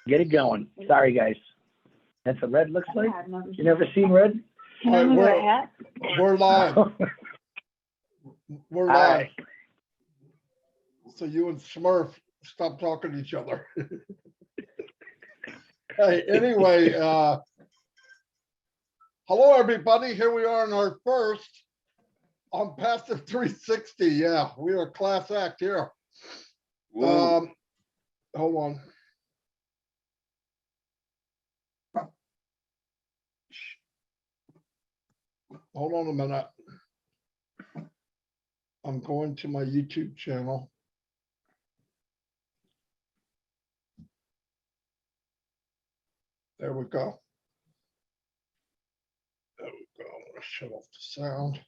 Get it going. Sorry, guys. That's what red looks like. You never seen red? Can I move a hat? We're live. We're All live. right. So you and Smurf stop talking to each other. Hey, anyway, hello everybody. Here we are in our first Onpassive 360. Yeah, we are a class act here. Whoa. Hold on. Hold on a minute. I'm going to my YouTube channel. There we go. There we go. I'm gonna shut off the sound.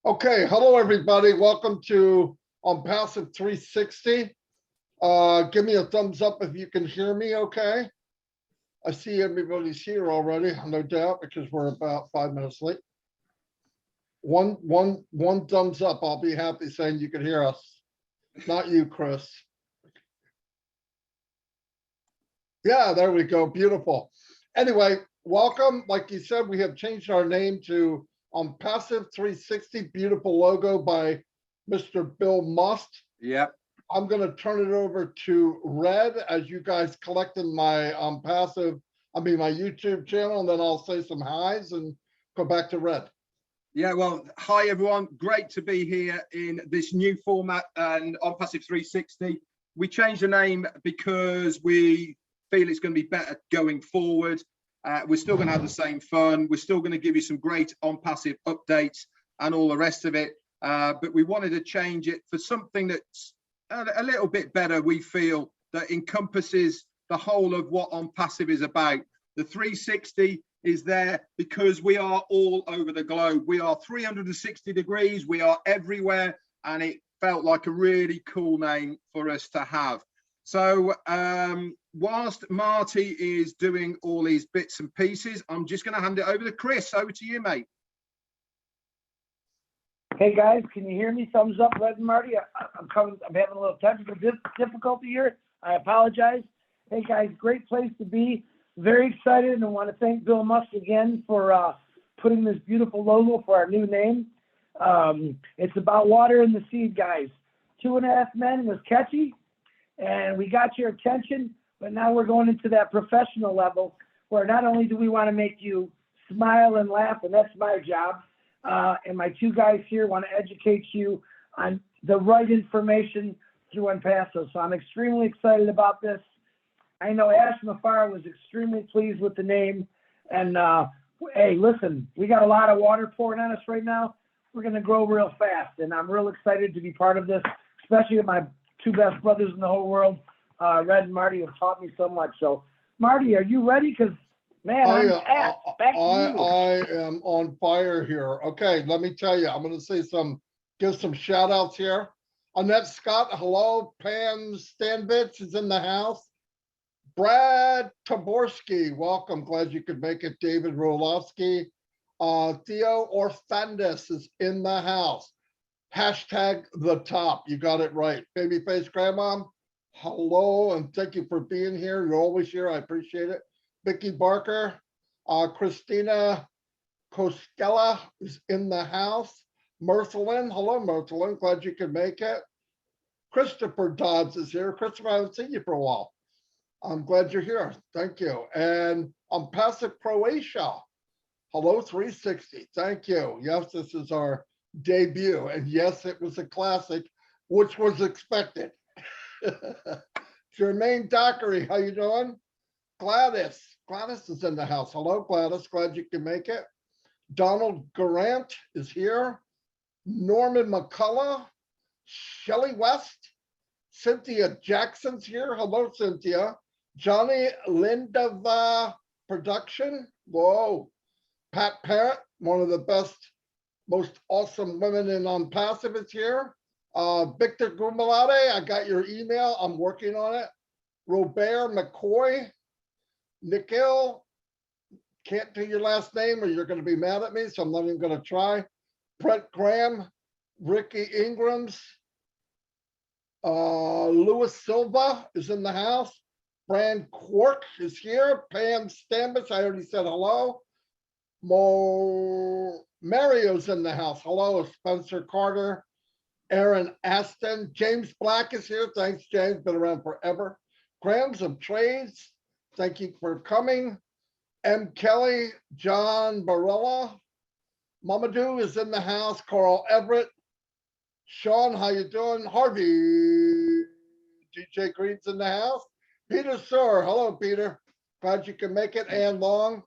Okay, hello everybody. Welcome to Onpassive 360. Give me a thumbs up if you can hear me okay. I see everybody's here already, no doubt, because we're about 5 minutes late. One thumbs up. I'll be happy saying you can hear us. Not you, Chris. Yeah, there we go. Beautiful. Anyway, welcome. Like you said, we have changed our name to Onpassive 360. Beautiful logo by Mr. Bill Must. Yep. I'm going to turn it over to Red as you guys collected my my YouTube channel, and then I'll say some highs and go back to Red. Yeah, well, hi everyone. Great to be here in this new format and Onpassive 360. We changed the name because we feel it's going to be better going forward. We're still going to have the same fun. We're still going to give you some great Onpassive updates and all the rest of it. But we wanted to change it for something that's a little bit better, we feel, that encompasses the whole of what Onpassive is about. The 360 is there because we are all over the globe. We are 360 degrees, we are everywhere, and it felt like a really cool name for us to have. So whilst Marty is doing all these bits and pieces, I'm just going to hand it over to Chris. Over to you, mate. Hey guys, can you hear me? Thumbs up, Red and Marty. I'm having a little technical difficulty here. I apologize. Hey guys, great place to be. Very excited, and I want to thank Bill Musk again for putting this beautiful logo for our new name. It's about water in the seed, guys. 2.5 Men was catchy, and we got your attention, but now we're going into that professional level where not only do we want to make you smile and laugh, and that's my job, and my two guys here want to educate you on the right information through Onpassive. So I'm extremely excited about this. I know Ash Mufarreh was extremely pleased with the name. And hey, listen, we got a lot of water pouring on us right now. We're going to grow real fast. And I'm real excited to be part of this, especially with my two best brothers in the whole world, Red and Marty, have taught me so much. So, Marty, are you ready? Because, man, I'm asked. Back to you. I am on fire here. Okay, let me tell you, I'm going to say give some shout outs here. Annette Scott, hello. Pam Stanbitz is in the house. Brad Taborski, welcome. Glad you could make it. David Rolowski. Theo Orthandes is in the house. Hashtag the top. You got it right. Babyface Grandma, hello, and thank you for being here. You're always here. I appreciate it. Vicky Barker. Christina Koskela is in the house. Merthelin, hello, Merthelin. Glad you could make it. Christopher Dodds is here. Christopher, I haven't seen you for a while. I'm glad you're here. Thank you. And Onpassive Croatia. Hello, 360. Thank you. Yes, this is our debut. And yes, it was a classic, which was expected. Jermaine Dockery, how you doing? Gladys. Gladys is in the house. Hello, Gladys. Glad you can make it. Donald Garant is here. Norman McCullough. Shelley West. Cynthia Jackson's here. Hello, Cynthia. Johnny Lindava Production. Whoa. Pat Parrott, one of the best, most awesome women in Onpassive is here. Victor Gumalade, I got your email. I'm working on it. Robert McCoy. Nikhil, can't do your last name or you're going to be mad at me, so I'm not even going to try. Brett Graham, Ricky Ingrams, Louis Silva is in the house. Brand Quark is here. Pam Stambis, I already said hello. Mario's in the house. Hello, Spencer Carter. Aaron Aston. James Black is here. Thanks, James. Been around forever. Grams of Trades. Thank you for coming. M. Kelly. John Barella. Mamadou is in the house. Carl Everett. Sean, how you doing? Harvey. DJ Green's in the house. Peter Surur. Hello, Peter. Glad you can make it. Ann Long.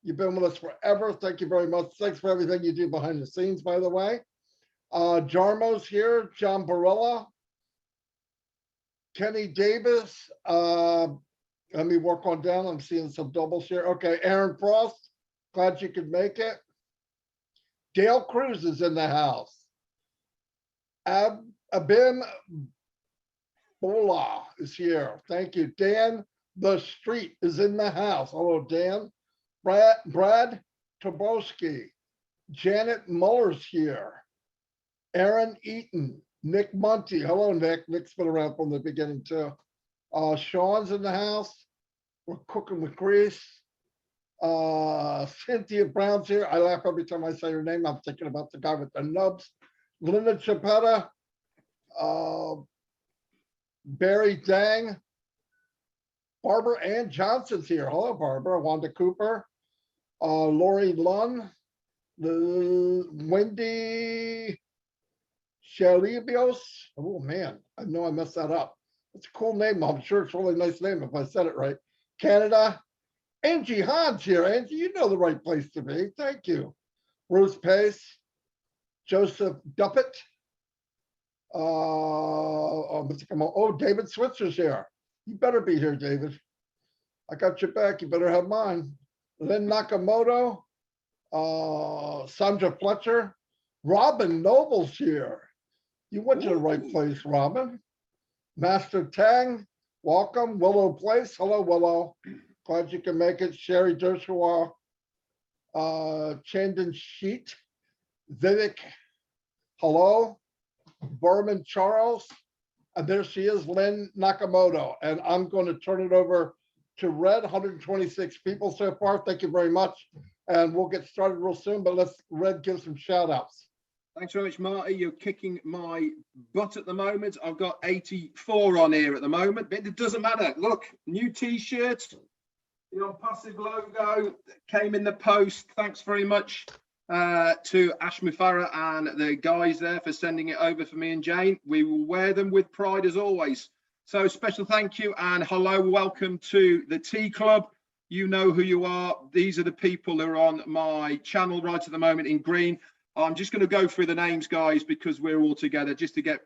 You've been with us forever. Thank you very much. Thanks for everything you do behind the scenes, by the way. Jarmo's here. John Barella. Kenny Davis. Let me work on down. I'm seeing some doubles here. Okay, Aaron Frost. Glad you could make it. Dale Cruz is in the house. Abim Bola is here. Thank you. Dan The Street is in the house. Hello, Dan. Brad Tobolsky. Janet Muller's here. Aaron Eaton. Nick Munty. Hello, Nick. Nick's been around from the beginning, too. Sean's in the house. We're cooking with grease. Cynthia Brown's here. I laugh every time I say her name. I'm thinking about the guy with the nubs. Linda Chapetta. Barry Dang. Barbara Ann Johnson's here. Hello, Barbara. Wanda Cooper. Lori Lunn. Wendy Shalibios. Oh, man. I know I messed that up. It's a cool name. I'm sure it's a really nice name if I said it right. Canada. Angie Hahn's here. Angie, you know the right place to be. Thank you. Bruce Pace. Joseph Duppett. David Switzer's here. You better be here, David. I got your back. You better have mine. Lynn Nakamoto. Sandra Fletcher. Robin Noble's here. You went to the right place, Robin. Master Tang, welcome. Willow Place. Hello, Willow. Glad you can make it. Sherry Dershua. Chandan Sheet. Vivek. Hello. Berman Charles. And there she is, Lynn Nakamoto. And I'm going to turn it over to Red. 126 people so far. Thank you very much. And we'll get started real soon, but let's Red give some shout outs. Thanks very much, Marty. You're kicking my butt at the moment. I've got 84 on here at the moment, but it doesn't matter. Look, new t-shirt, the Onpassive logo came in the post. Thanks very much to Ash Mufarreh and the guys there for sending it over for me and Jane. We will wear them with pride as always. So special thank you and hello, welcome to the Tea Club. You know who you are. These are the people who are on my channel right at the moment in green. I'm just going to go through the names, guys, because we're all together just to get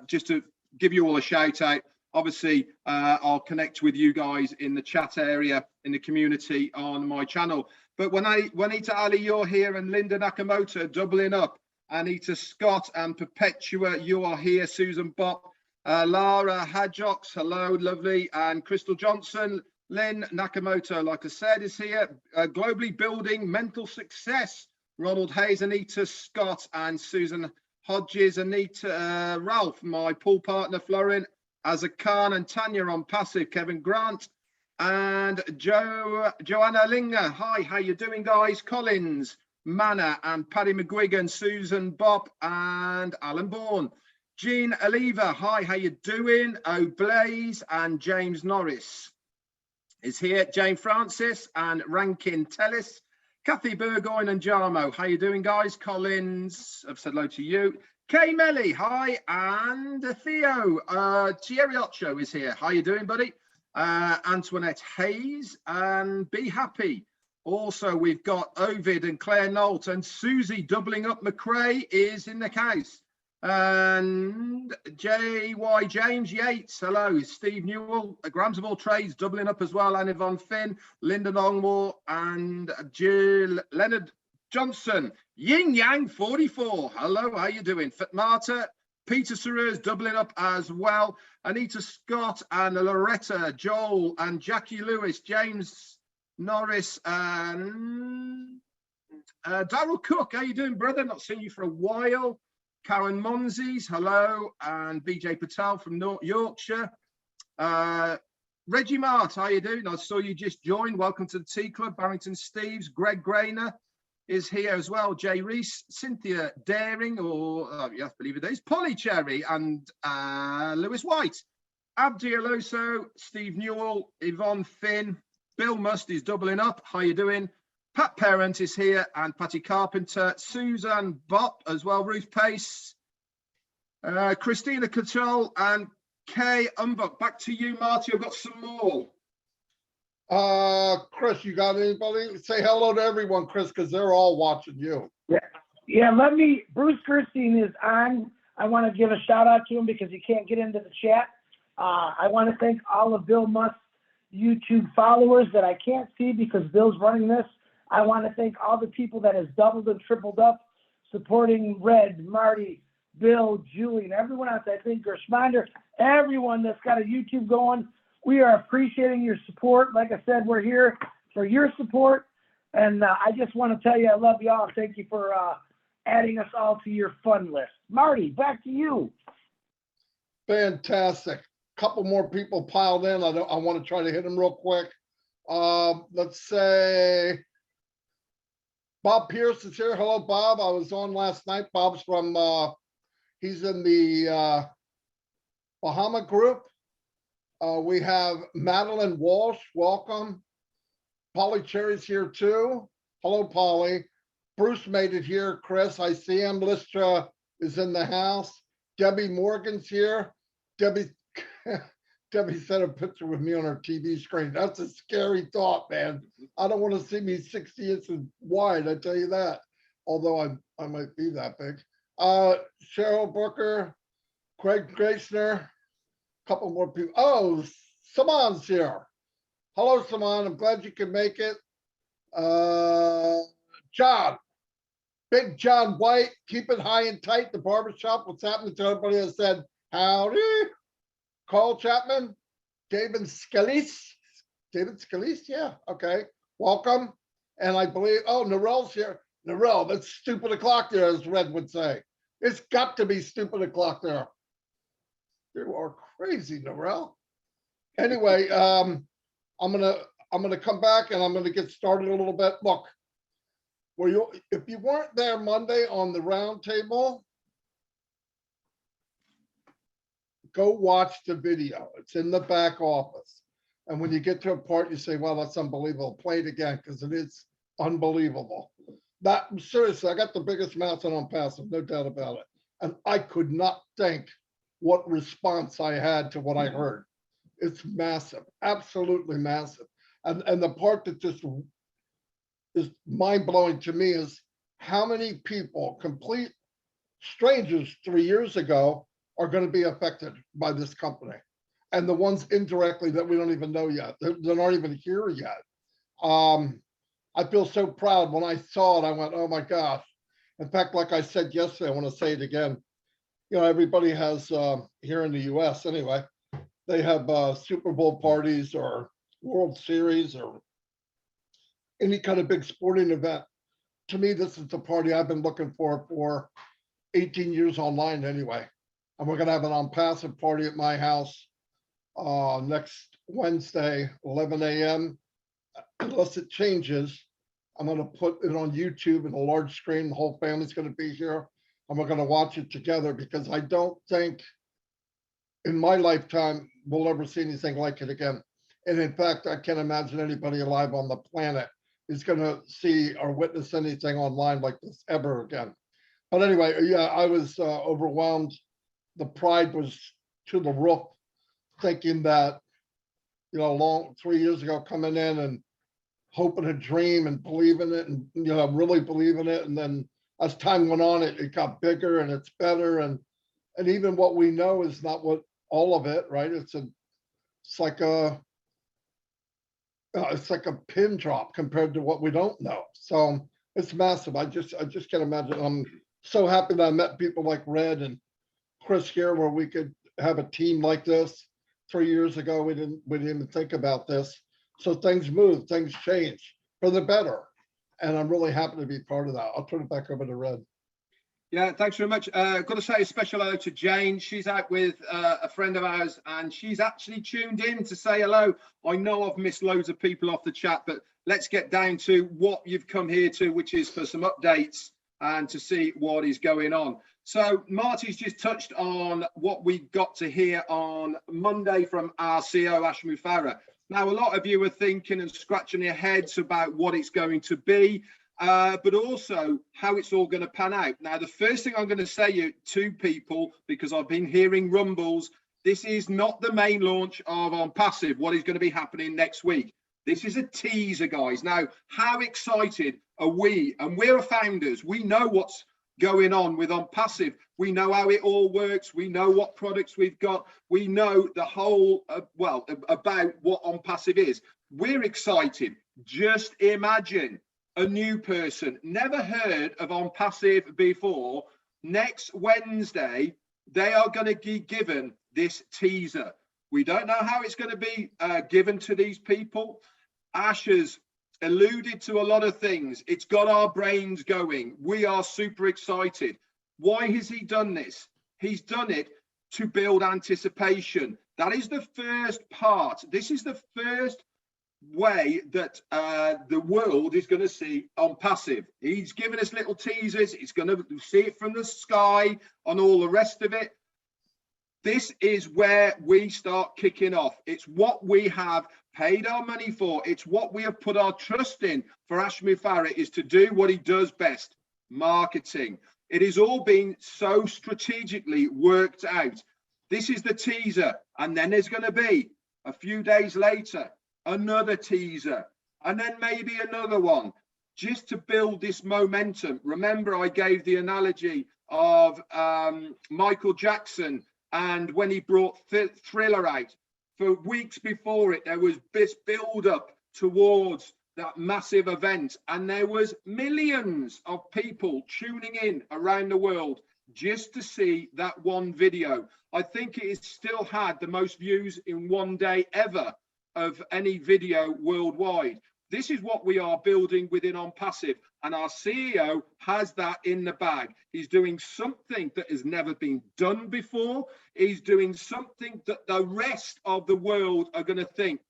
just to give you all a shout out. Obviously, I'll connect with you guys in the chat area in the community on my channel. But when Juanita Ali, you're here, and Linda Nakamoto doubling up. Anita Scott and Perpetua, you are here. Susan Bopp, Lara Hadjox, hello, lovely, and Crystal Johnson. Lynn Nakamoto, like I said, is here. Globally building mental success. Ronald Hayes, Anita Scott, and Susan Hodges, Anita Ralph, my pool partner, Florin, Azza Khan, and Tanya Onpassive, Kevin Grant, and Joanna Linger. Hi, how you doing, guys? Collins, Manna, and Paddy McGuigan, Susan Bopp, and Alan Bourne. Jean Oliva, hi, how you doing? O'Blaze and James Norris is here. Jane Francis and Rankin Tellis. Kathy Burgoyne and Jarmo, how you doing, guys? Collins, I've said hello to you. Kay Melly, hi, and Theo Chierioccio is here. How you doing, buddy? Antoinette Hayes and Be Happy. Also, we've got Ovid and Claire Nolt and Susie doubling up. McRae is in the house. And J.Y. James Yates, hello. Steve Newell, Grams of All Trades doubling up as well. And Yvonne Finn, Linda Longmore, and Jill Leonard Johnson. Yin Yang 44, hello, how you doing? Fatmata, Peter Surur is doubling up as well. Anita Scott and Loretta, Joel and Jackie Lewis, James Norris, and Daryl Cook, how you doing, brother? Not seen you for a while. Karen Monzes, hello, and BJ Patel from North Yorkshire. Reggie Mart, how you doing? I saw you just joined. Welcome to the Tea Club. Barrington Steves, Greg Grainer is here as well. Jay Reese, Cynthia Daring, or yes, believe it is, Polly Cherry, and Lewis White. Abdi Aloso, Steve Newell, Yvonne Finn, Bill Must is doubling up. How you doing? Pat Parent is here, and Patty Carpenter, Susan Bopp as well, Ruth Pace, Christina Control, and Kay Umbuck. Back to you, Marty. I've got some more. Chris, you got anybody? Say hello to everyone, Chris, because they're all watching you. Yeah, Bruce Gerstein is on. I want to give a shout out to him because he can't get into the chat. I want to thank all of Bill Must's YouTube followers that I can't see because Bill's running this. I want to thank all the people that has doubled and tripled up supporting Red, Marty, Bill, Julian, everyone else. I think Gershmander, everyone that's got a YouTube going. We are appreciating your support. Like I said, we're here for your support. And I just want to tell you, I love you all. Thank you for adding us all to your fun list. Marty, back to you. Fantastic. Couple more people piled in. I want to try to hit them real quick. Let's say Bob Pierce is here. Hello, Bob. I was on last night. Bob's from, he's in the Bahama group. We have Madeline Walsh. Welcome. Polly Cherry's here too. Hello, Polly. Bruce made it here. Chris, I see him. Listra is in the house. Debbie Morgan's here. Debbie sent a picture with me on her TV screen. That's a scary thought, man. I don't want to see me 60 inches wide, I tell you that. Although I might be that big. Cheryl Booker, Craig Gracner, a couple more people. Oh, Saman's here. Hello, Saman. I'm glad you can make it. John, Big John White, keep it high and tight. The barbershop. What's happening to everybody that said howdy? Carl Chapman, David Scalise. David Scalise, yeah, okay. Welcome. And I believe, oh, Narelle's here. Narelle, that's stupid o'clock there, as Red would say. It's got to be stupid o'clock there. You are crazy, Narelle. Anyway, I'm gonna come back and I'm gonna get started a little bit. Look, if you weren't there Monday on the round table, go watch the video. It's in the back office. And when you get to a part, you say, well, that's unbelievable. Play it again, because it is unbelievable. That, seriously, I got the biggest mouth on Onpassive, no doubt about it. And I could not think what response I had to what I heard. It's massive, absolutely massive. And the part that just is mind-blowing to me is how many people, complete strangers 3 years ago, are going to be affected by this company, and the ones indirectly that we don't even know yet. They're not even here yet. I feel so proud. When I saw it, I went, oh my gosh. In fact, like I said yesterday, I want to say it again. You know, everybody has, here in the US anyway, they have Super Bowl parties or World Series or any kind of big sporting event. To me, this is the party I've been looking for 18 years online anyway. And we're gonna have an Onpassive party at my house next Wednesday, 11 a.m. Unless it changes, I'm gonna put it on YouTube in a large screen. The whole family's gonna be here, and we're gonna watch it together, because I don't think in my lifetime we'll ever see anything like it again. And in fact, I can't imagine anybody alive on the planet is gonna see or witness anything online like this ever again. But anyway, yeah, I was overwhelmed. The pride was to the roof, thinking that, you know, 3 years ago, coming in and hoping a dream and believing it, and, you know, really believing it. And then as time went on, it got bigger and it's better. And even what we know is not what all of it, right? It's like a pin drop compared to what we don't know. So it's massive. I just can't imagine. I'm so happy that I met people like Red and Chris here, where we could have a team like this. 3 years ago, we didn't even think about this. So things move, things change for the better. And I'm really happy to be part of that. I'll turn it back over to Red. Yeah, thanks very much. Got to say a special hello to Jane. She's out with a friend of ours, and she's actually tuned in to say hello. I know I've missed loads of people off the chat, but let's get down to what you've come here to, which is for some updates and to see what is going on. So Marty's just touched on what we got to hear on Monday from our CEO, Ash Mufarreh. Now, a lot of you are thinking and scratching your heads about what it's going to be. But also how it's all going to pan out. Now, the first thing I'm going to say to people, because I've been hearing rumbles, this is not the main launch of Onpassive, what is going to be happening next week. This is a teaser, guys. Now, how excited are we? And we're founders. We know what's going on with Onpassive. We know how it all works. We know what products we've got. We know the whole, about what Onpassive is. We're excited. Just imagine a new person, never heard of Onpassive before. Next Wednesday, they are going to be given this teaser. We don't know how it's going to be given to these people. Ash has alluded to a lot of things. It's got our brains going. We are super excited. Why has he done this? He's done it to build anticipation. That is the first part. This is the first way that the world is going to see Onpassive. He's given us little teasers. It's going to see it from the sky on all the rest of it. This is where we start kicking off. It's what we have paid our money for. It's what we have put our trust in for Ash Mufarreh, is to do what he does best, marketing. It is all being so strategically worked out. This is the teaser, and then there's going to be a few days later another teaser, and then maybe another one, just to build this momentum. Remember, I gave the analogy of Michael Jackson, and when he brought Thriller out, for weeks before it, there was this build up towards that massive event, and there was millions of people tuning in around the world just to see that one video. I think it has still had the most views in one day ever of any video worldwide. This is what we are building within Onpassive, and our CEO has that in the bag. He's doing something that has never been done before. He's doing something that the rest of the world are going to think,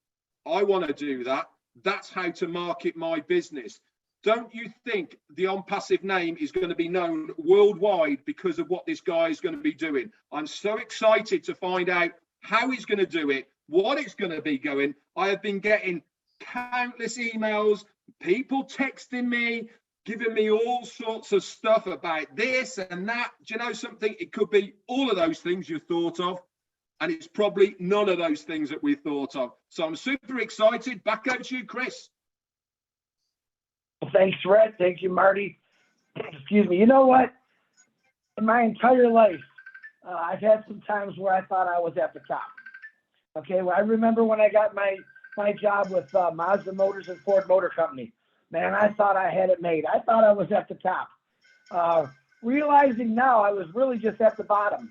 I want to do that. That's how to market my business. Don't you think the Onpassive name is going to be known worldwide because of what this guy is going to be doing? I'm so excited to find out how he's going to do it, what it's going to be going. I have been getting countless emails, people texting me, giving me all sorts of stuff about this and that. Do you know something? It could be all of those things you thought of, and it's probably none of those things that we thought of. So I'm super excited. Back over to you, Chris. Well, thanks, Red. Thank you, Marty. Excuse me. You know what? In my entire life, I've had some times where I thought I was at the top. Okay, well, I remember when I got my job with Mazda Motors and Ford Motor Company. Man, I thought I had it made. I thought I was at the top. Realizing now I was really just at the bottom.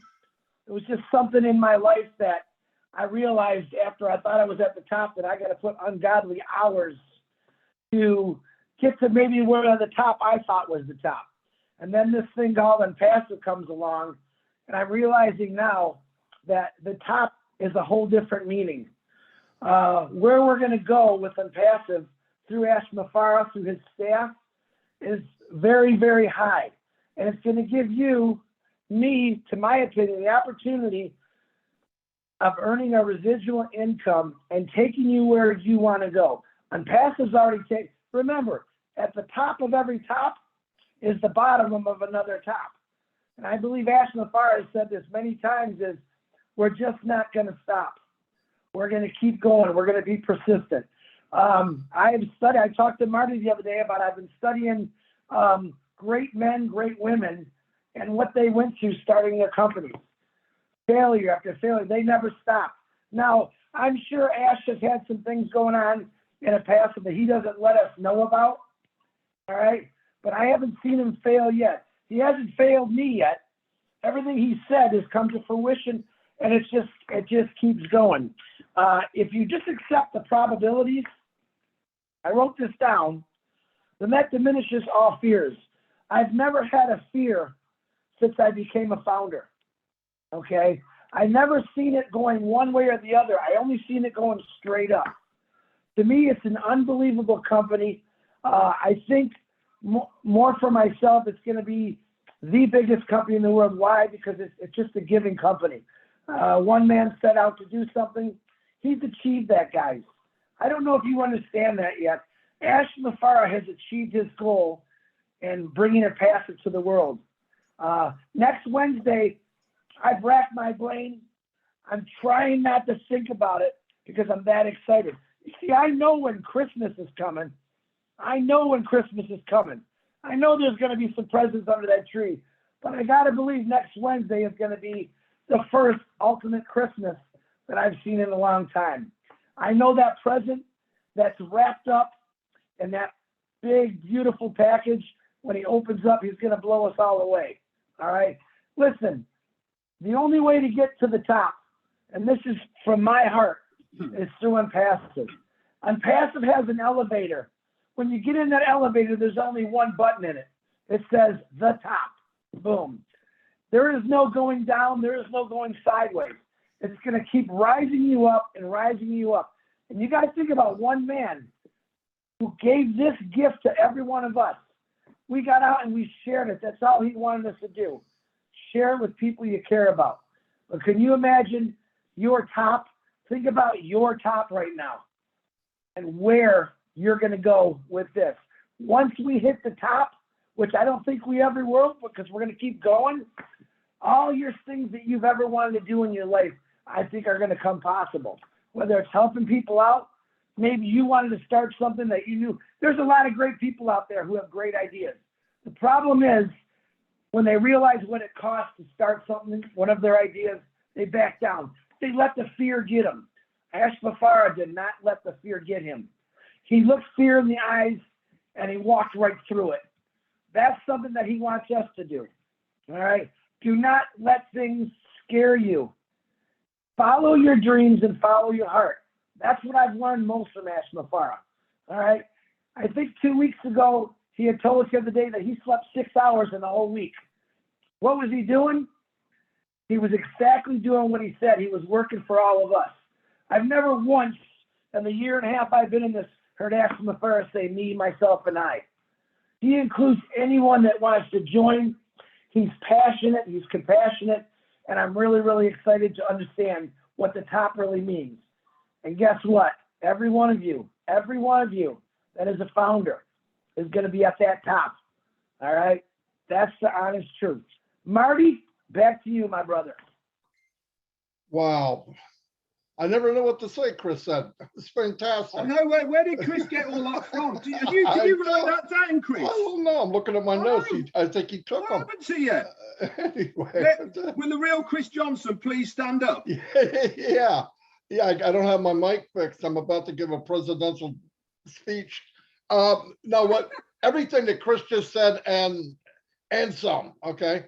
It was just something in my life that I realized after I thought I was at the top that I got to put ungodly hours to get to maybe where the top I thought was the top. And then this thing called Onpassive comes along, and I'm realizing now that the top is a whole different meaning. Where we're going to go with Onpassive through Ash Mufarreh, through his staff, is very, very high. And it's going to give you, me, to my opinion, the opportunity of earning a residual income and taking you where you want to go. Onpassive's already taken. Remember, at the top of every top is the bottom of another top. And I believe Ash Mufarreh has said this many times, is we're just not going to stop. We're going to keep going. We're going to be persistent. I talked to Marty the other day about I've been studying great men, great women, and what they went through starting their companies. Failure after failure. They never stopped. Now, I'm sure Ash has had some things going on in the past that he doesn't let us know about. All right? But I haven't seen him fail yet. He hasn't failed me yet. Everything he said has come to fruition, and it just keeps going. If you just accept the probabilities, I wrote this down, then that diminishes all fears. I've never had a fear since I became a founder. Okay, I never seen it going one way or the other. I only seen it going straight up. To me, it's an unbelievable company. I think more for myself, it's going to be the biggest company in the world. Why? Because it's just a giving company. One man set out to do something. He's achieved that, guys. I don't know if you understand that yet. Mufarreh has achieved his goal in bringing Onpassive to the world. Next Wednesday, I've racked my brain. I'm trying not to think about it because I'm that excited. You see, I know when Christmas is coming. I know when Christmas is coming. I know there's going to be some presents under that tree, but I got to believe next Wednesday is going to be the first ultimate Christmas that I've seen in a long time. I know that present that's wrapped up in that big, beautiful package, when he opens up, he's going to blow us all away. All right? Listen, the only way to get to the top, and this is from my heart, is through Onpassive. Onpassive has an elevator. When you get in that elevator, there's only one button in it. It says the top. Boom. There is no going down. There is no going sideways. It's going to keep rising you up and rising you up. And you got to think about one man who gave this gift to every one of us. We got out and we shared it. That's all he wanted us to do. Share it with people you care about. But can you imagine your top? Think about your top right now and where you're going to go with this. Once we hit the top, which I don't think we ever will, because we're going to keep going, all your things that you've ever wanted to do in your life, I think are going to come possible. Whether it's helping people out, maybe you wanted to start something that you knew. There's a lot of great people out there who have great ideas. The problem is when they realize what it costs to start something, one of their ideas, they back down. They let the fear get them. Mufarreh did not let the fear get him. He looked fear in the eyes and he walked right through it. That's something that he wants us to do. All right? Do not let things scare you. Follow your dreams and follow your heart. That's what I've learned most from Mufarreh. All right? I think 2 weeks ago, he had told us the other day that he slept 6 hours in the whole week. What was he doing? He was exactly doing what he said. He was working for all of us. I've never once in the year and a half I've been in this heard Mufarreh say me, myself, and I. He includes anyone that wants to join. He's passionate, he's compassionate, and I'm really, really excited to understand what the top really means. And guess what? Every one of you that is a founder is going to be at that top. All right? That's the honest truth. Marty, back to you, my brother. Wow. I never know what to say, Chris said. It's fantastic. I know, where did Chris get all that from? Did you write that down, Chris? I don't know. I'm looking at my notes. I think he took them. What happened to you? Anyway. Will the real Chris Johnson please stand up? Yeah. I don't have my mic fixed. I'm about to give a presidential speech. No, everything that Chris just said and some, okay?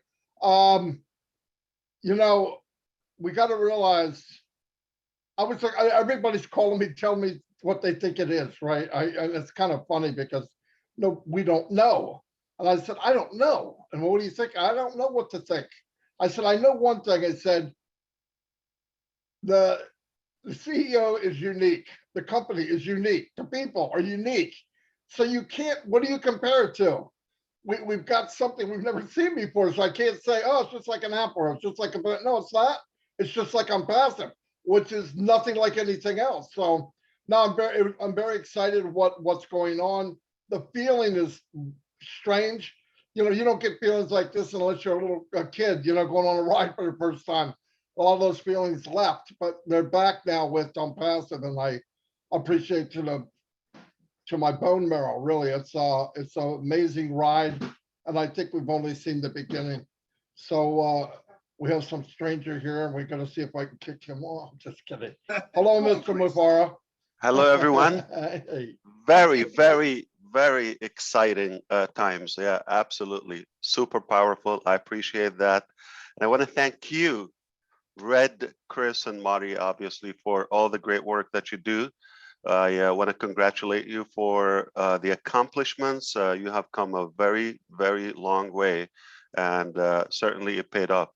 We got to realize, I was like, everybody's calling me, telling me what they think it is, right? And it's kind of funny because no, we don't know. And I said, I don't know. And what do you think? I don't know what to think. I said, I know one thing. I said, the CEO is unique. The company is unique. The people are unique. So you can't, what do you compare it to? We've got something we've never seen before. So I can't say, oh, it's just like an app or it's just like no, it's not. It's just like Onpassive, which is nothing like anything else. So now I'm very excited what's going on. The feeling is strange. You don't get feelings like this unless you're a kid, going on a ride for the first time. All those feelings left, but they're back now with Onpassive, and I appreciate to my bone marrow. Really, it's an amazing ride, and I think we've only seen the beginning. So we have some stranger here, and we're going to see if I can kick him off. Just kidding. Hello, Mr. Mufarreh. Hello, everyone. Hey. Very, very, very exciting times. Yeah, absolutely. Super powerful. I appreciate that. And I want to thank you, Red, Chris, and Marty, obviously, for all the great work that you do. I want to congratulate you for the accomplishments. You have come a very, very long way. and certainly it paid off.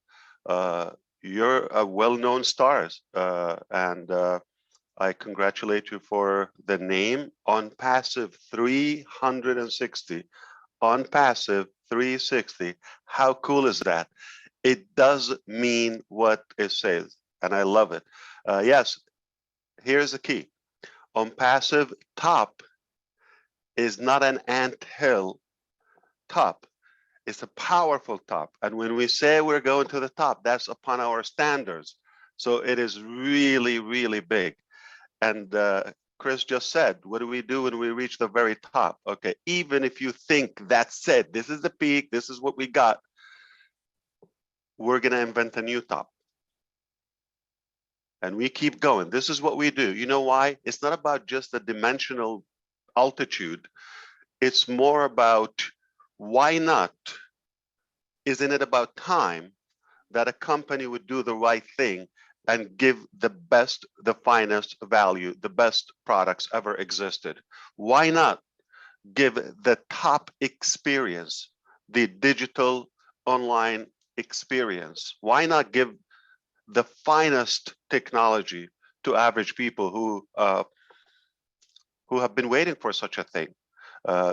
You're a well-known stars, and I congratulate you for the name Onpassive 360. Onpassive 360. How cool is that? It does mean what it says, and I love it. Yes, here's the key. Onpassive top is not an anthill top. It's a powerful top. And when we say we're going to the top, that's upon our standards. So it is really, really big. And Chris just said, what do we do when we reach the very top? Okay, even if you think that's it, this is the peak, this is what we got, we're gonna invent a new top. And we keep going. This is what we do. You know why? It's not about just the dimensional altitude. It's more about why not? Isn't it about time that a company would do the right thing and give the best, the finest value, the best products ever existed? Why not give the top experience, the digital online experience? Why not give the finest technology to average people who have been waiting for such a thing?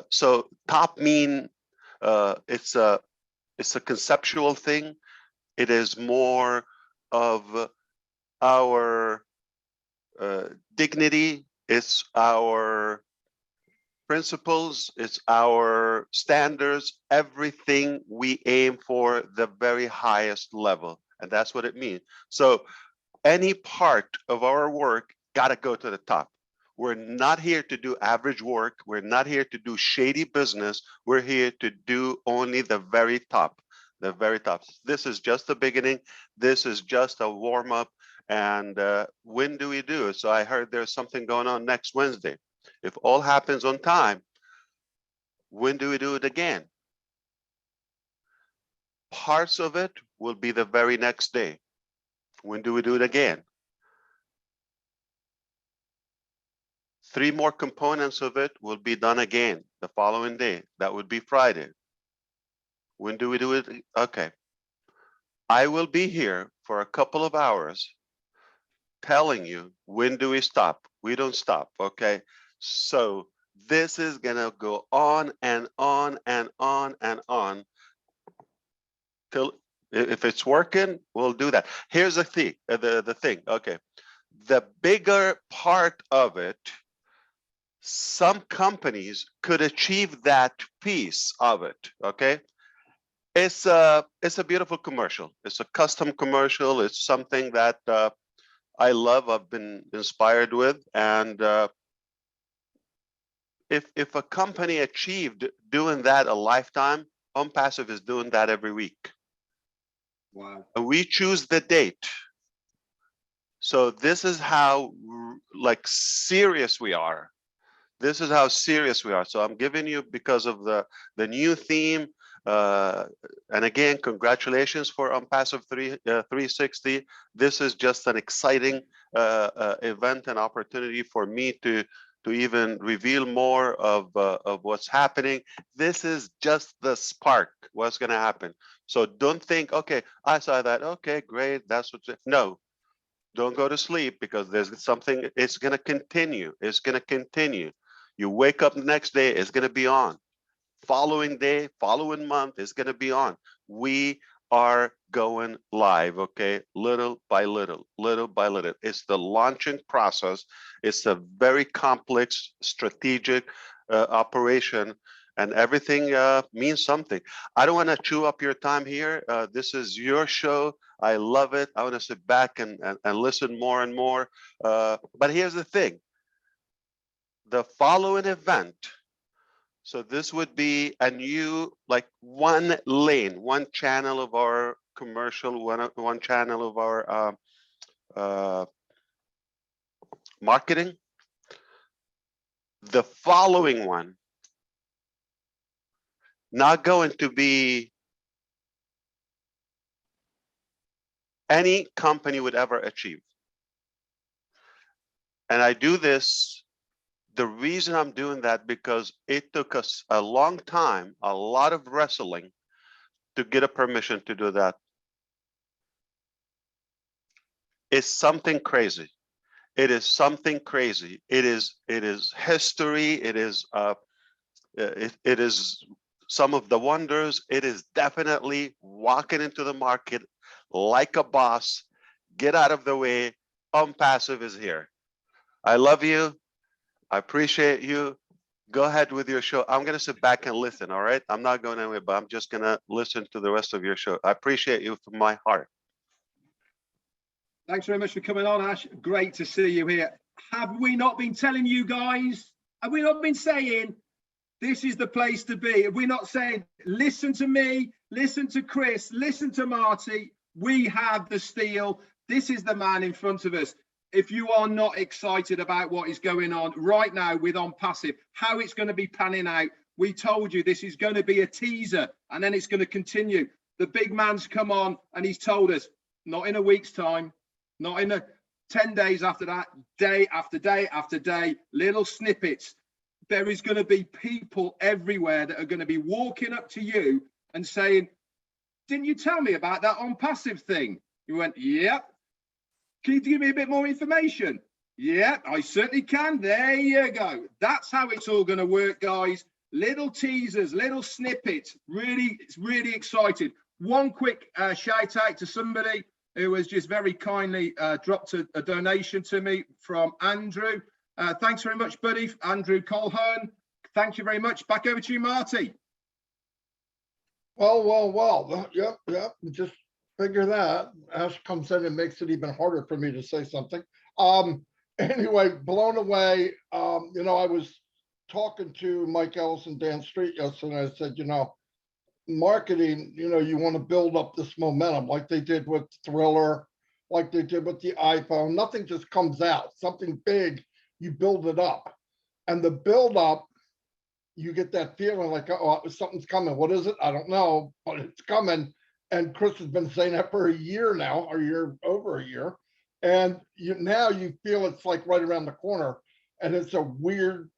So top mean it's a conceptual thing. It is more of our dignity. It's our principles. It's our standards. Everything we aim for the very highest level, and that's what it means. So any part of our work got to go to the top. We're not here to do average work. We're not here to do shady business. We're here to do only the very top, the very top. This is just the beginning. This is just a warm up. And when do we do it? So I heard there's something going on next Wednesday. If all happens on time, when do we do it again? Parts of it will be the very next day. When do we do it again? 3 more components of it will be done again the following day. That would be Friday. When do we do it? Okay. I will be here for a couple of hours telling you when do we stop. We don't stop, okay? So this is gonna go on and on and on and on till, if it's working, we'll do that. Here's the thing, okay. The bigger part of it, some companies could achieve that piece of it, okay? It's a beautiful commercial. It's a custom commercial. It's something that I love, I've been inspired with. And if a company achieved doing that a lifetime, Onpassive is doing that every week. Wow. And we choose the date. So this is how like serious we are. This is how serious we are. So I'm giving you, because of the new theme, and again, congratulations for Onpassive 360. This is just an exciting event and opportunity for me to even reveal more of what's happening. This is just the spark, what's going to happen. So don't think, okay, I saw that, okay, great, that's what. No, don't go to sleep, because there's something, it's going to continue. It's going to continue. You wake up the next day, it's going to be on. Following day, following month, it's going to be on. We are going live, okay? Little by little, little by little. It's the launching process. It's a very complex, strategic operation, and everything means something. I don't want to chew up your time here. This is your show. I love it. I want to sit back and listen more and more. But here's the thing. The following event, so this would be a new, like, one lane, one channel of our commercial, one channel of our marketing. The following one, not going to be any company would ever achieve. And I do this, the reason I'm doing that, because it took us a long time, a lot of wrestling, to get a permission to do that is something crazy. It is something crazy. It is history. It is it is some of the wonders. It is definitely walking into the market like a boss. Get out of the way. Onpassive is here. I love you. I appreciate you. Go ahead with your show. I'm gonna sit back and listen. All right. I'm not going anywhere, but I'm just gonna listen to the rest of your show. I appreciate you from my heart. Thanks very much for coming on, Ash. Great to see you here. Have we not been telling you guys? Have we not been saying this is the place to be? Have we not saying, listen to me, listen to Chris, listen to Marty? We have the steel. This is the man in front of us. If you are not excited about what is going on right now with Onpassive, how it's going to be panning out, we told you this is going to be a teaser and then it's going to continue. The big man's come on and he's told us, not in a week's time, not in 10 days after that, day after day after day, little snippets. There is going to be people everywhere that are going to be walking up to you and saying, didn't you tell me about that Onpassive thing? You went, yep. Can you give me a bit more information? Yeah, I certainly can. There you go. That's how it's all going to work, guys. Little teasers, little snippets. Really, it's really excited. One quick shout out to somebody who has just very kindly dropped a donation to me from Andrew. Thanks very much, buddy. Andrew Colhern. Thank you very much. Back over to you, Marty. Well. Yep. Just figure that. Ash comes in and makes it even harder for me to say something. Anyway, blown away. I was talking to Mike Ellis and Dan Street yesterday. I said, marketing, you want to build up this momentum like they did with Thriller, like they did with the iPhone. Nothing just comes out. Something big, you build it up. And the build up, you get that feeling like, oh, something's coming. What is it? I don't know, but it's coming. And Chris has been saying that for a year now, over a year. And now you feel it's like right around the corner. And it's a weird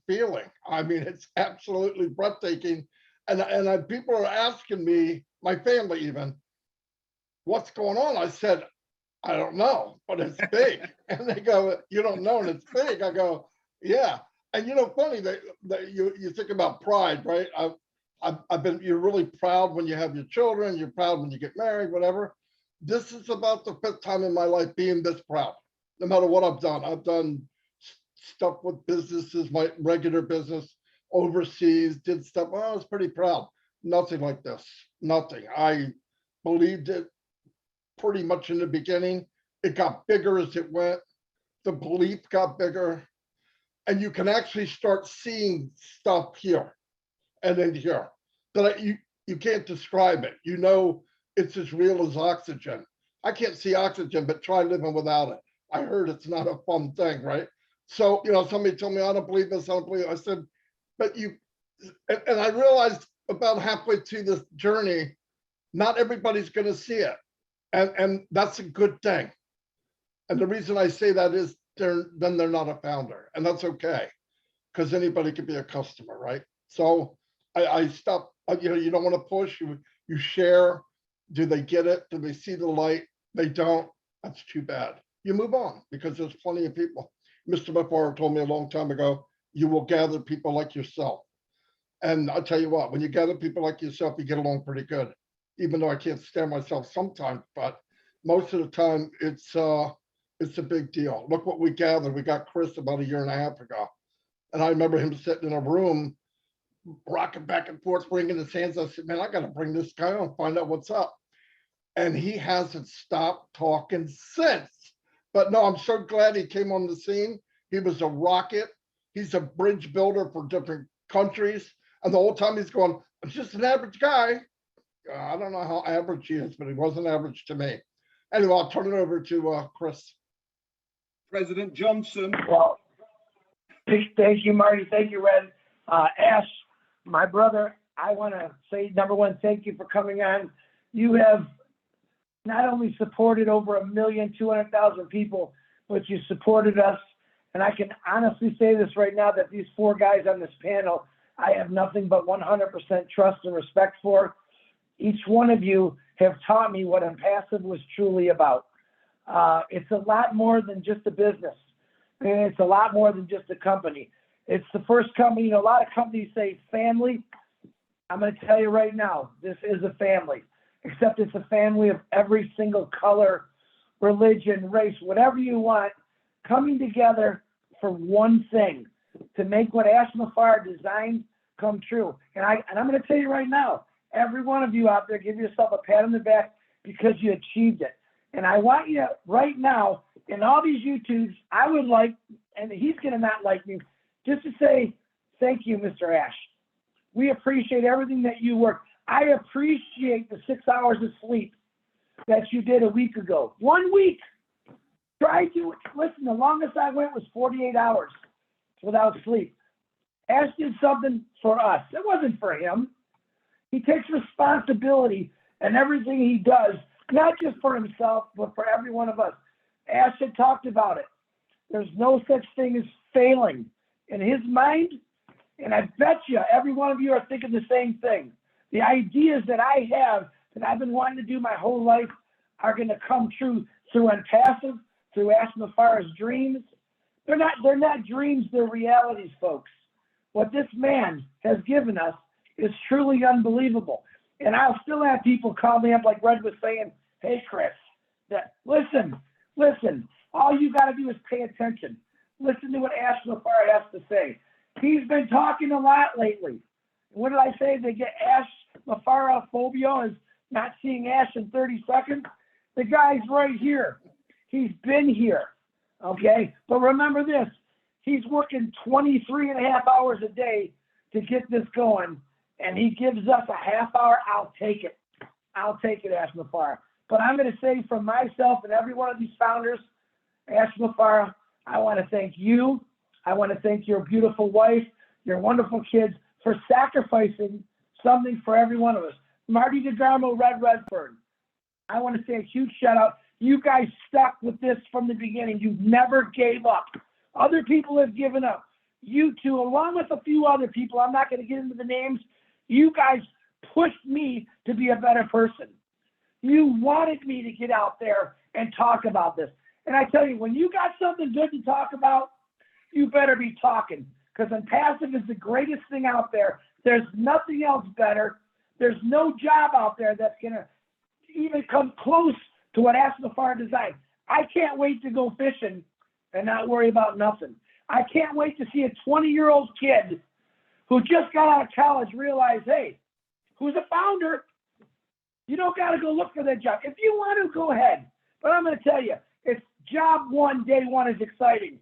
feeling. I mean, it's absolutely breathtaking. And people are asking me, my family even, what's going on? I said, I don't know, but it's big. And they go, you don't know, and it's big. I go, yeah. And funny that you think about pride, right? You're really proud when you have your children, you're proud when you get married, whatever. This is about the 5th time in my life being this proud, no matter what I've done. I've done stuff with businesses, my regular business, overseas, did stuff. Well, I was pretty proud. Nothing like this, nothing. I believed it pretty much in the beginning. It got bigger as it went. The belief got bigger. And you can actually start seeing stuff here and in here that you can't describe it. It's as real as oxygen. I can't see oxygen, but try living without it. I heard it's not a fun thing, right? So, somebody told me, I don't believe this, I don't believe it. I said, but and I realized about halfway through this journey, not everybody's going to see it. And that's a good thing. And the reason I say that is they're not a founder, and that's okay, because anybody could be a customer, right? So I stopped. You don't want to push. You share. Do they get it? Do they see the light? They don't. That's too bad. You move on, because there's plenty of people. Mr. Mufarreh told me a long time ago, you will gather people like yourself. And I'll tell you what, when you gather people like yourself, you get along pretty good. Even though I can't stand myself sometimes, but most of the time it's a big deal. Look what we gathered. We got Chris about 1.5 years ago. And I remember him sitting in a room, rocking back and forth, bringing his hands. I said, man, I got to bring this guy on, find out what's up. And he hasn't stopped talking since. But no, I'm so glad he came on the scene. He was a rocket. He's a bridge builder for different countries. And the whole time he's going, I'm just an average guy. I don't know how average he is, but he wasn't average to me. Anyway, I'll turn it over to Chris. President Johnson. Well, thank you, Marty. Thank you, Red. Ash, my brother, I want to say, number one, thank you for coming on. You have not only supported over 1,200,000 people, but you supported us. And I can honestly say this right now, that these 4 guys on this panel, I have nothing but 100% trust and respect for. each one of you have taught me what Onpassive was truly about. It's a lot more than just a business, and it's a lot more than just a company. It's the first company. You know, a lot of companies say family. I'm going to tell you right now, this is a family, except it's a family of every single color, religion, race, whatever you want, coming together for one thing, to make what Ash Mufarreh designed come true. And I'm going to tell you right now, every one of you out there, give yourself a pat on the back because you achieved it. And I want you right now, in all these YouTubes, I would like, and he's going to not like me, just to say thank you, Mr. Ash. We appreciate everything that you work. I appreciate the 6 hours of sleep that you did a week ago. 1 week. Try to, listen, the longest I went was 48 hours without sleep. Ash did something for us. It wasn't for him. He takes responsibility in everything he does, not just for himself, but for every one of us. Ash had talked about it. There's no such thing as failing. In his mind, and I bet you every one of you are thinking the same thing. The ideas that I have that I've been wanting to do my whole life are going to come true through Onpassive, through Ash Mufarreh's dreams. They're not dreams, they're realities, folks. What this man has given us is truly unbelievable. And I'll still have people call me up like Red was saying, hey, Chris, listen, all you got to do is pay attention. Listen to what Ash Mufarreh has to say. He's been talking a lot lately. What did I say? They get Ash Mufarreh phobia, is not seeing Ash in 30 seconds. The guy's right here. He's been here, okay? But remember this, he's working 23 and a half hours a day to get this going, and he gives us a half hour. I'll take it. I'll take it, Ash Mufarreh. But I'm going to say from myself and every one of these founders, Ash Mufarreh, I want to thank you. I want to thank your beautiful wife, your wonderful kids, for sacrificing something for every one of us. Marty, Degarmo, Redfern, I want to say a huge shout out. You guys stuck with this from the beginning. You never gave up. Other people have given up. You two, along with a few other people, I'm not going to get into the names, you guys pushed me to be a better person. You wanted me to get out there and talk about this. And I tell you, when you got something good to talk about, you better be talking, because Onpassive is the greatest thing out there. There's nothing else better. There's no job out there that's going to even come close to what Ash Mufarreh designed. I can't wait to go fishing and not worry about nothing. I can't wait to see a 20-year-old kid who just got out of college realize, hey, who's a founder? You don't got to go look for that job. If you want to, go ahead. But I'm going to tell you, it's job one, day one is exciting.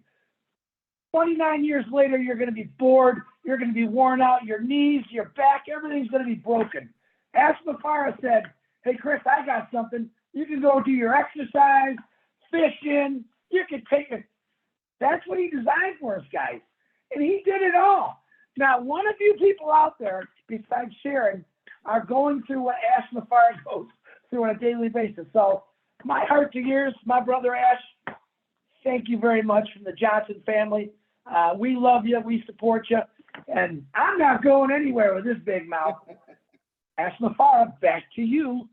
29 years later, you're going to be bored. You're going to be worn out. Your knees, your back, everything's going to be broken. Ash Mufarreh said, hey, Chris, I got something. You can go do your exercise, fishing. You can take it. That's what he designed for us, guys. And he did it all. Now, one of you people out there, besides Sharon, are going through what Ash Mufarreh goes through on a daily basis. So my heart to yours, my brother Ash, thank you very much from the Johnson family. We love you. We support you. And I'm not going anywhere with this big mouth. Ash Mufarreh, back to you.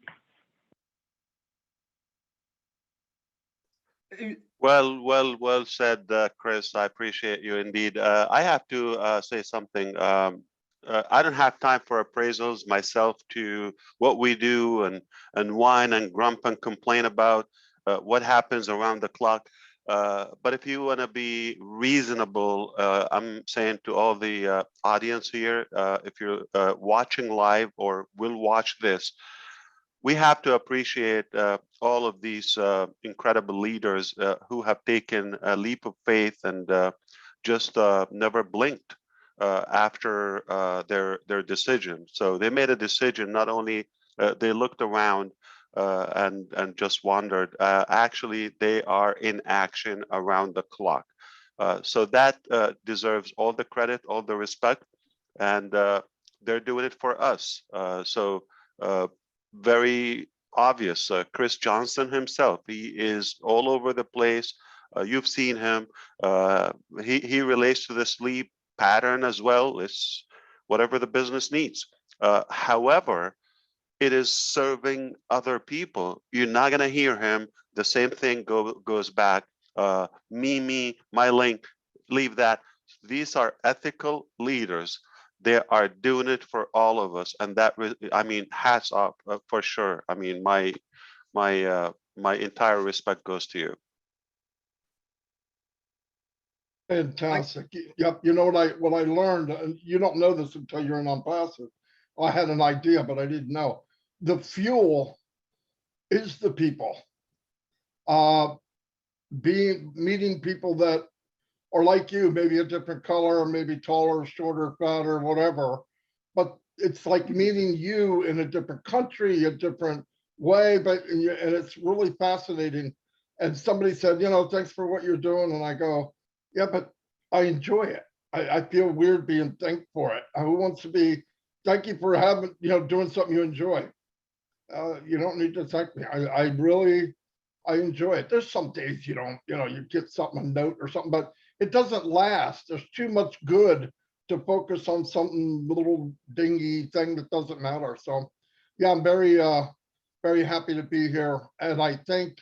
Well said, Chris. I appreciate you indeed. I have to say something. I don't have time for appraisals myself to what we do and whine and grump and complain about what happens around the clock. But if you want to be reasonable, I'm saying to all the audience here, if you're watching live or will watch this, we have to appreciate all of these incredible leaders who have taken a leap of faith and just never blinked after their decision. So they made a decision. Not only they looked around and just wondered. Actually, they are in action around the clock. So that deserves all the credit, all the respect, and they're doing it for us. So very obvious. Chris Johnson himself, he is all over the place. You've seen him. He relates to the sleep pattern as well. It's whatever the business needs. However, it is serving other people. You're not gonna hear him. The same thing goes back. Me, my link, leave that. These are ethical leaders. They are doing it for all of us, and that I mean, hats off for sure. I mean, my entire respect goes to you. Fantastic. Yep. You know what I learned, and you don't know this until you're in Onpassive. I had an idea, but I didn't know. The fuel is the people. Meeting people that are like you, maybe a different color, maybe taller, shorter, fatter, whatever. But it's like meeting you in a different country, a different way, but and it's really fascinating. And somebody said, thanks for what you're doing. And I go, yeah, but I enjoy it. I feel weird being thanked for it. Who wants to be, thank you for having, doing something you enjoy. You don't need to thank me. I enjoy it. There's some days you don't, you get something, a note or something, but it doesn't last. There's too much good to focus on something little dingy thing that doesn't matter. So yeah, I'm very happy to be here. And I think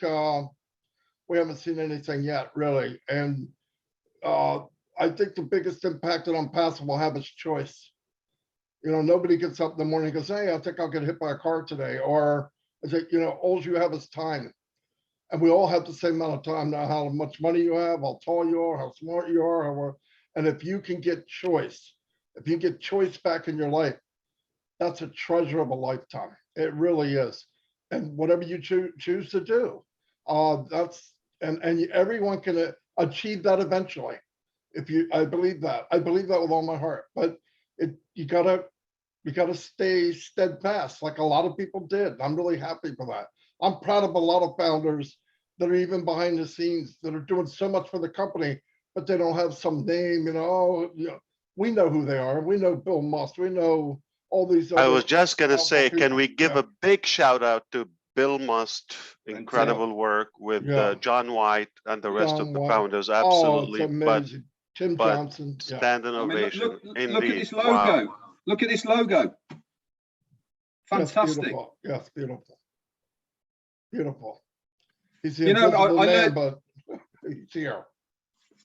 we haven't seen anything yet, really. And I think the biggest impact that Onpassive will have is choice. Nobody gets up in the morning and goes, hey, I think I'll get hit by a car today. Or I think, all you have is time. And we all have the same amount of time now, how much money you have, how tall you are, how smart you are. And if you can get choice, if you get choice back in your life, that's a treasure of a lifetime. It really is. And whatever you choose to do, and everyone can achieve that eventually. I believe that. I believe that with all my heart. But you gotta stay steadfast, like a lot of people did. I'm really happy for that. I'm proud of a lot of founders that are even behind the scenes that are doing so much for the company, but they don't have some name. We know who they are. We know Bill Must. We know all these. I was just gonna say, can we give Yeah. a big shout out to Bill Must? Incredible work with John White and the rest of the founders. Absolutely. Oh, it's amazing. Tim but Johnson. Yeah. stand ovation. Look at this logo. Wow. Look at this logo. Fantastic. Yes, beautiful. Beautiful. He's the You know, invisible I man, learned- but he's here.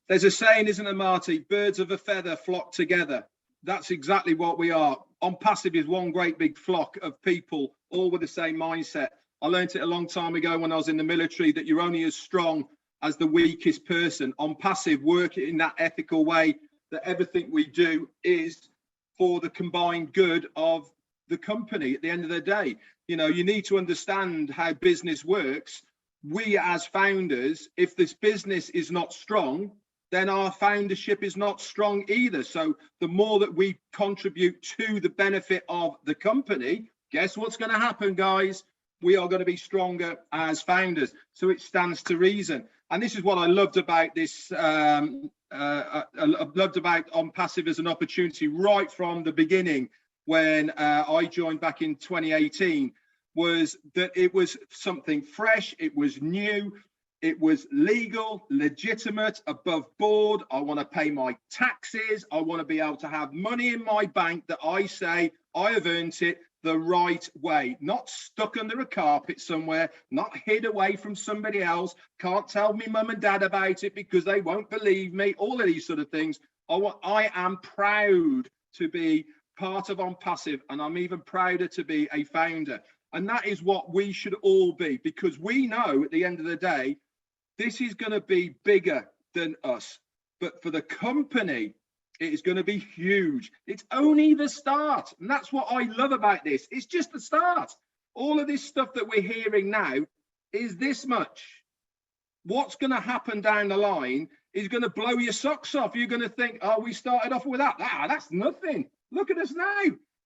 There's a saying, isn't there, Marty? Birds of a feather flock together. That's exactly what we are. Onpassive is one great big flock of people, all with the same mindset. I learned it a long time ago when I was in the military that you're only as strong as the weakest person. Onpassive work in that ethical way that everything we do is for the combined good of the company at the end of the day. You need to understand how business works. We as founders, if this business is not strong, then our foundership is not strong either. So the more that we contribute to the benefit of the company, guess what's going to happen, guys? We are going to be stronger as founders. So it stands to reason. And this is what I loved about this. I loved about Onpassive as an opportunity right from the beginning when I joined back in 2018, was that it was something fresh, it was new, it was legal, legitimate, above board. I want to pay my taxes. I want to be able to have money in my bank that I say I have earned it the right way, not stuck under a carpet somewhere, not hid away from somebody else. Can't tell me mum and dad about it because they won't believe me. All of these sort of things. I am proud to be part of Onpassive, and I'm even prouder to be a founder. And that is what we should all be, because we know at the end of the day, this is going to be bigger than us. But for the company, it is going to be huge. It's only the start. And that's what I love about this. It's just the start. All of this stuff that we're hearing now is this much. What's going to happen down the line is going to blow your socks off. You're going to think, oh, we started off with that. That's nothing. Look at us now.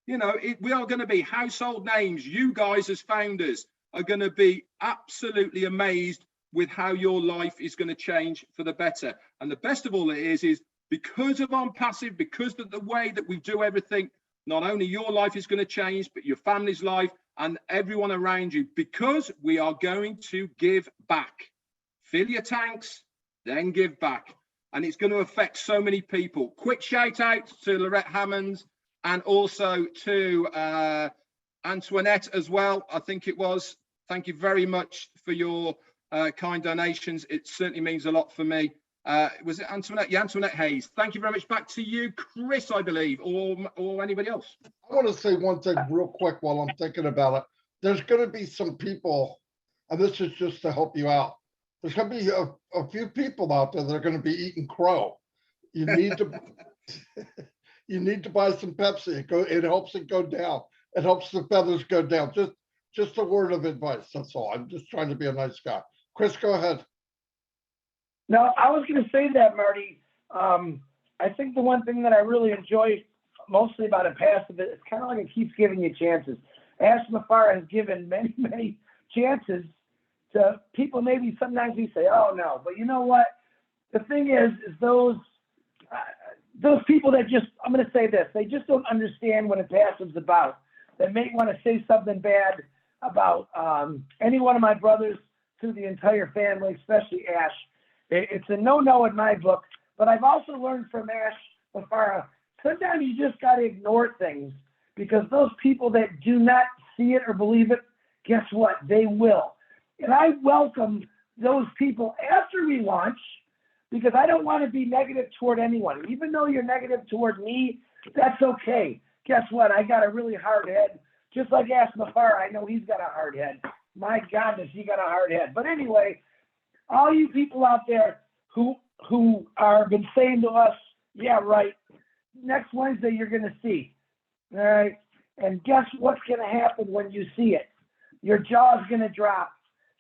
We are going to be household names. You guys as founders are going to be absolutely amazed with how your life is going to change for the better. And the best of all it is because of Onpassive, because of the way that we do everything, not only your life is going to change, but your family's life and everyone around you, because we are going to give back. Fill your tanks, then give back. And it's going to affect so many people. Quick shout out to Lorette Hammonds and also to Antoinette as well, I think it was. Thank you very much for your kind donations. It certainly means a lot for me. Was it Antoinette? Yeah, Antoinette Hayes. Thank you very much. Back to you, Chris, I believe, or anybody else. I want to say one thing real quick while I'm thinking about it. There's going to be some people, and this is just to help you out. There's going to be a few people out there that are going to be eating crow. You need to, you need to buy some Pepsi. It helps it go down. It helps the feathers go down. Just a word of advice. That's all. I'm just trying to be a nice guy. Chris, go ahead. No, I was going to say that, Marty. I think the one thing that I really enjoy mostly about Onpassive is it's kind of like it keeps giving you chances. Ash Mufarreh has given many, many chances to people. Maybe sometimes we say, oh no, but you know what? The thing is those people that just, I'm going to say this, they just don't understand what Onpassive's about. They may want to say something bad about any one of my brothers to the entire family, especially Ash. It's a no-no in my book, but I've also learned from Ash Mufarreh, sometimes you just got to ignore things because those people that do not see it or believe it, guess what? They will. And I welcome those people after we launch because I don't want to be negative toward anyone. Even though you're negative toward me, that's okay. Guess what? I got a really hard head. Just like Ash Mufarreh, I know he's got a hard head. My goodness, he got a hard head. But anyway, all you people out there who are been saying to us, yeah, right, next Wednesday you're going to see, all right? And guess what's going to happen when you see it? Your jaw's going to drop.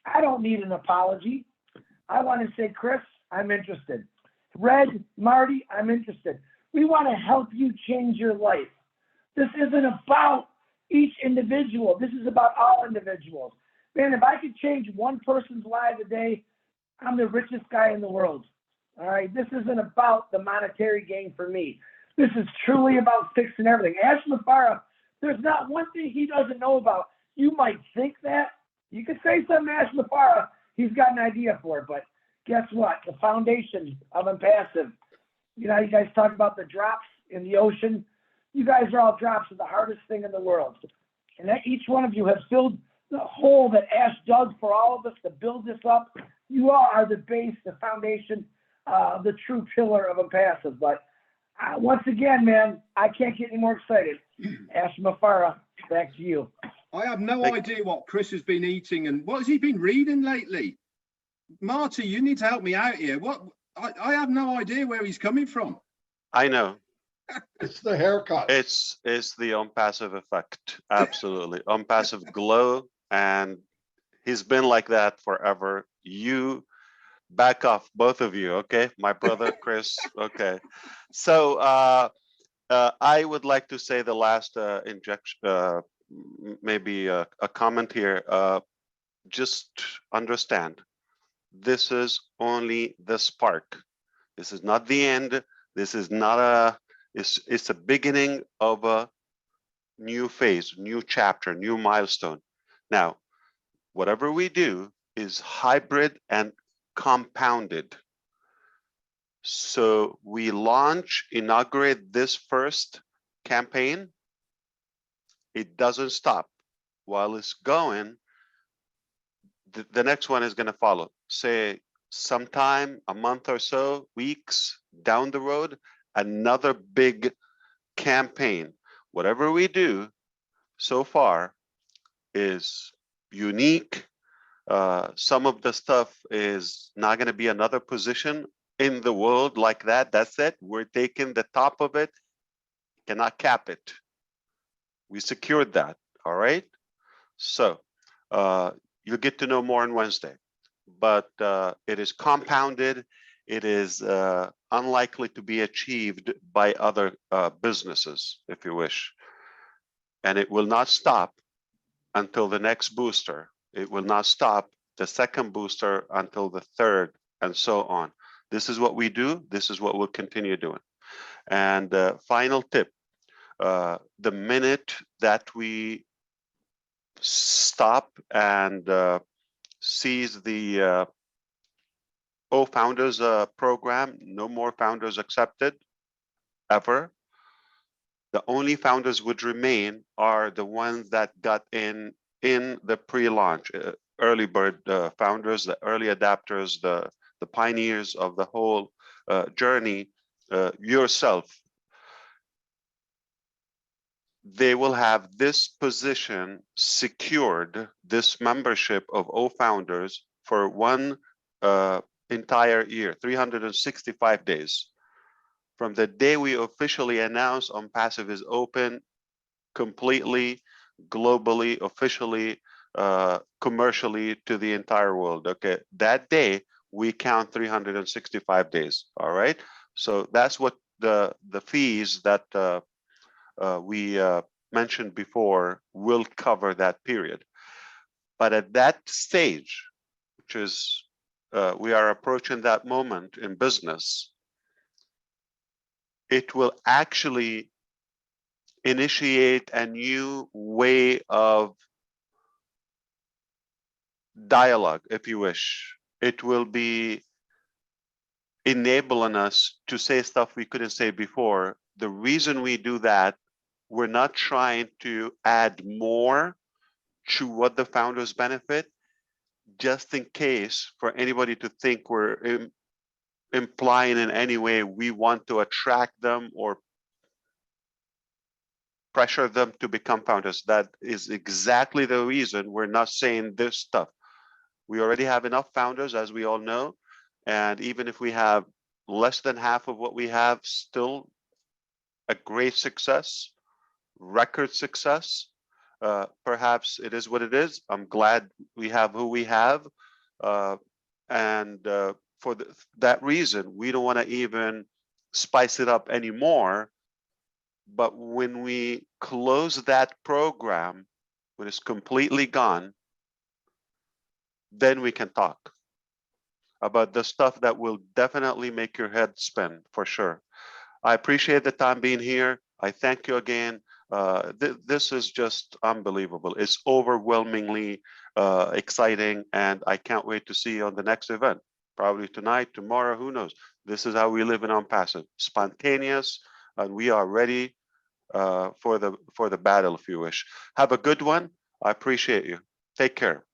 I don't need an apology. I want to say, Chris, I'm interested. Red, Marty, I'm interested. We want to help you change your life. This isn't about each individual. This is about all individuals. Man, if I could change one person's life a day, I'm the richest guy in the world. All right, this isn't about the monetary gain for me. This is truly about fixing everything. Ash Mufarreh, there's not one thing he doesn't know about. You might think that. You could say something to Ash Mufarreh, he's got an idea for it, but guess what? The foundation of Onpassive, you know, you guys talk about the drops in the ocean. You guys are all drops of the hardest thing in the world. And that each one of you has filled the hole that Ash dug for all of us to build this up. You all are the base, the foundation, the true pillar of Onpassive. But once again, man, I can't get any more excited. Ash Mufarreh, back to you. I have no idea what Chris has been eating and what has he been reading lately. Marty, you need to help me out here. I have no idea where he's coming from. I know. It's the haircut. It's the Onpassive effect. Absolutely. Onpassive glow. And he's been like that forever. You back off, both of you. Okay. My brother, Chris. Okay. So I would like to say the last injection, maybe a comment here. Just understand, this is only the spark. This is not the end. This is not it's a beginning of a new phase, new chapter, new milestone. Now, whatever we do is hybrid and compounded. So we inaugurate this first campaign. It doesn't stop. While it's going, the next one is going to follow. Say sometime, a month or so, weeks down the road, another big campaign. Whatever we do so far is unique. Some of the stuff is not going to be another position in the world like that. That's it. We're taking the top of it. Cannot cap it. We secured that. All right. So you'll get to know more on Wednesday, but it is compounded. It is unlikely to be achieved by other businesses, if you wish. And it will not stop until the next booster. It will not stop the second booster until the third, and so on. This is what we do. This is what we'll continue doing. And final tip, the minute that we stop and seize the OFounders program, no more founders accepted, ever, The only founders would remain are the ones that got in the pre-launch, early bird founders, the early adapters, the pioneers of the whole journey, yourself. They will have this position secured, this membership of OFounders for one entire year, 365 days. From the day we officially announce Onpassive is open, completely, globally, officially, commercially to the entire world. Okay, that day we count 365 days. All right, so that's what the fees that we mentioned before will cover that period. But at that stage, which is we are approaching that moment in business, it will actually initiate a new way of dialogue, if you wish. It will be enabling us to say stuff we couldn't say before. The reason we do that, we're not trying to add more to what the founders benefit, just in case for anybody to think we're implying in any way we want to attract them or pressure them to become founders. That is exactly the reason we're not saying this stuff. We already have enough founders, as we all know, and even if we have less than half of what we have, still a great success, record success. Perhaps it is what it is. I'm glad we have who we have, and for that reason, we don't want to even spice it up anymore. But when we close that program, when it's completely gone, then we can talk about the stuff that will definitely make your head spin, for sure. I appreciate the time being here. I thank you again. This is just unbelievable. It's overwhelmingly exciting, and I can't wait to see you on the next event. Probably tonight, tomorrow, who knows? This is how we live in Onpassive, spontaneous, and we are ready for the battle, if you wish. Have a good one. I appreciate you. Take care.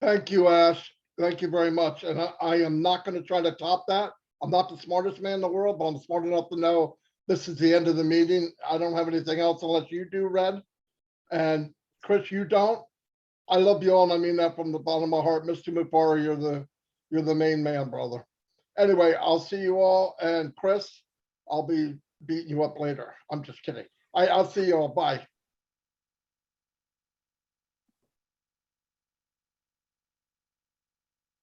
Thank you, Ash. Thank you very much. And I am not going to try to top that. I'm not the smartest man in the world, but I'm smart enough to know this is the end of the meeting. I don't have anything else unless you do, Red. And Chris, you don't. I love you all, and I mean that from the bottom of my heart. Mr. Mufarreh, you're the main man, brother. Anyway, I'll see you all. And Chris, I'll be beating you up later. I'm just kidding. I'll see you all. Bye.